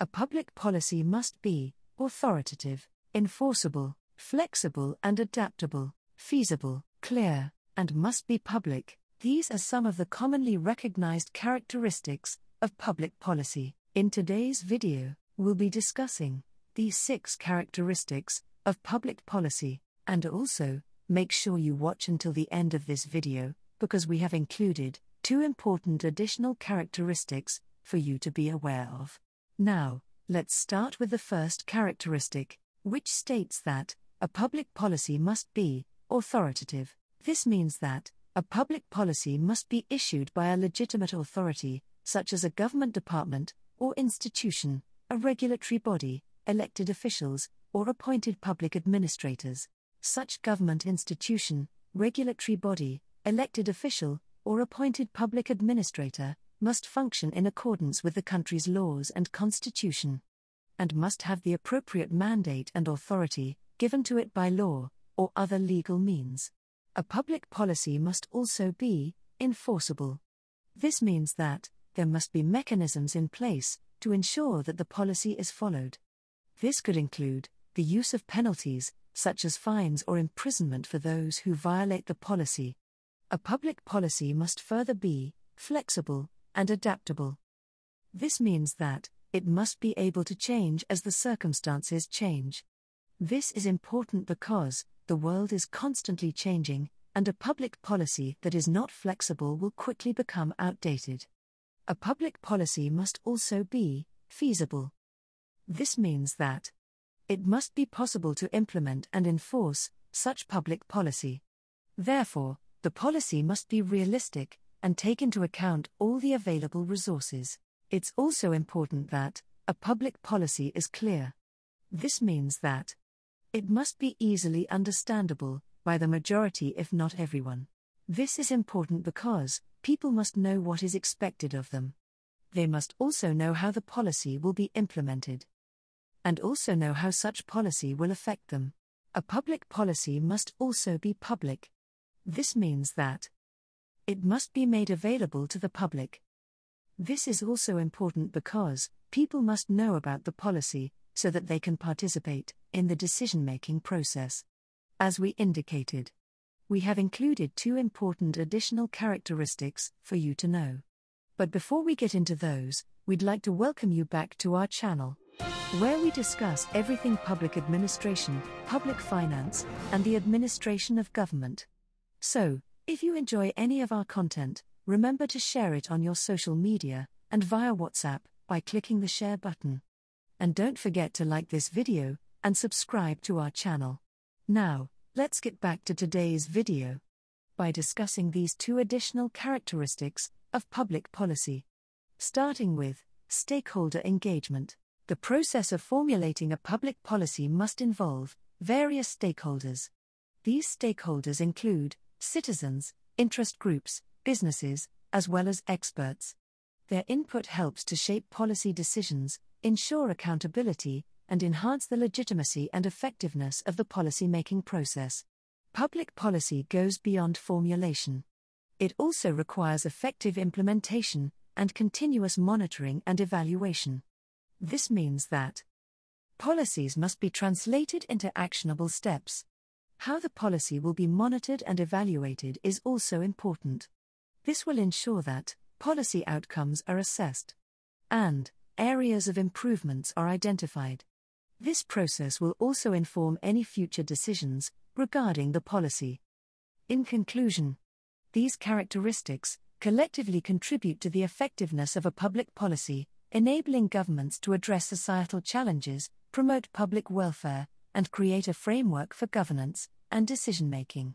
A public policy must be authoritative, enforceable, flexible and adaptable, feasible, clear, and must be public. These are some of the commonly recognized characteristics of public policy. In today's video, we'll be discussing these 6 characteristics of public policy, and also, make sure you watch until the end of this video, because we have included 2 important additional characteristics for you to be aware of. Now, let's start with the first characteristic, which states that a public policy must be authoritative. This means that a public policy must be issued by a legitimate authority, such as a government department or institution, a regulatory body, elected officials, or appointed public administrators. Such government institution, regulatory body, elected official, or appointed public administrator must function in accordance with the country's laws and constitution, and must have the appropriate mandate and authority given to it by law or other legal means. A public policy must also be enforceable. This means that there must be mechanisms in place to ensure that the policy is followed. This could include the use of penalties, such as fines or imprisonment for those who violate the policy. A public policy must further be flexible and adaptable. This means that it must be able to change as the circumstances change. This is important because the world is constantly changing, and a public policy that is not flexible will quickly become outdated. A public policy must also be feasible. This means that it must be possible to implement and enforce such public policy. Therefore, the policy must be realistic and take into account all the available resources. It's also important that a public policy is clear. This means that it must be easily understandable by the majority, if not everyone. This is important because people must know what is expected of them. They must also know how the policy will be implemented, and also know how such policy will affect them. A public policy must also be public. This means that it must be made available to the public. This is also important because people must know about the policy so that they can participate in the decision-making process. As we indicated, we have included 2 important additional characteristics for you to know. But before we get into those, we'd like to welcome you back to our channel, where we discuss everything public administration, public finance, and the administration of government. So, if you enjoy any of our content, remember to share it on your social media and via WhatsApp by clicking the share button. And don't forget to like this video and subscribe to our channel. Now, let's get back to today's video by discussing these 2 additional characteristics of public policy. Starting with stakeholder engagement. The process of formulating a public policy must involve various stakeholders. These stakeholders include citizens, interest groups, businesses, as well as experts. Their input helps to shape policy decisions, ensure accountability, and enhance the legitimacy and effectiveness of the policy-making process. Public policy goes beyond formulation. It also requires effective implementation and continuous monitoring and evaluation. This means that policies must be translated into actionable steps. How the policy will be monitored and evaluated is also important. This will ensure that policy outcomes are assessed and areas of improvements are identified. This process will also inform any future decisions regarding the policy. In conclusion, these characteristics collectively contribute to the effectiveness of a public policy, enabling governments to address societal challenges, promote public welfare, and create a framework for governance and decision-making.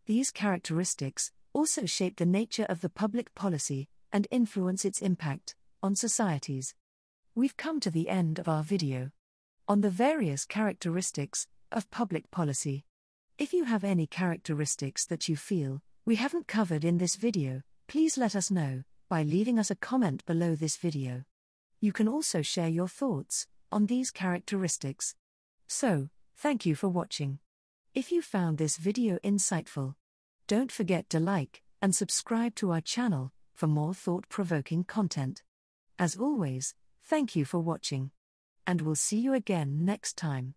These characteristics also shape the nature of the public policy and influence its impact on societies. We've come to the end of our video on the various characteristics of public policy. If you have any characteristics that you feel we haven't covered in this video, please let us know by leaving us a comment below this video. You can also share your thoughts on these characteristics. So, thank you for watching. If you found this video insightful, don't forget to like and subscribe to our channel for more thought-provoking content. As always, thank you for watching. and we'll see you again next time.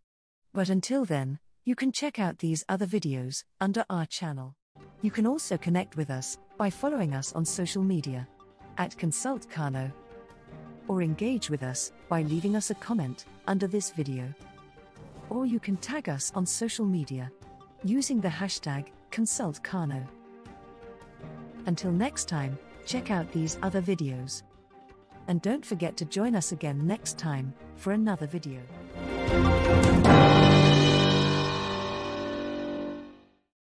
But until then, you can check out these other videos under our channel. You can also connect with us by following us on social media at Consult Kano, or engage with us by leaving us a comment under this video. Or you can tag us on social media using the hashtag #ConsultKano. Until next time, check out these other videos. And don't forget to join us again next time for another video.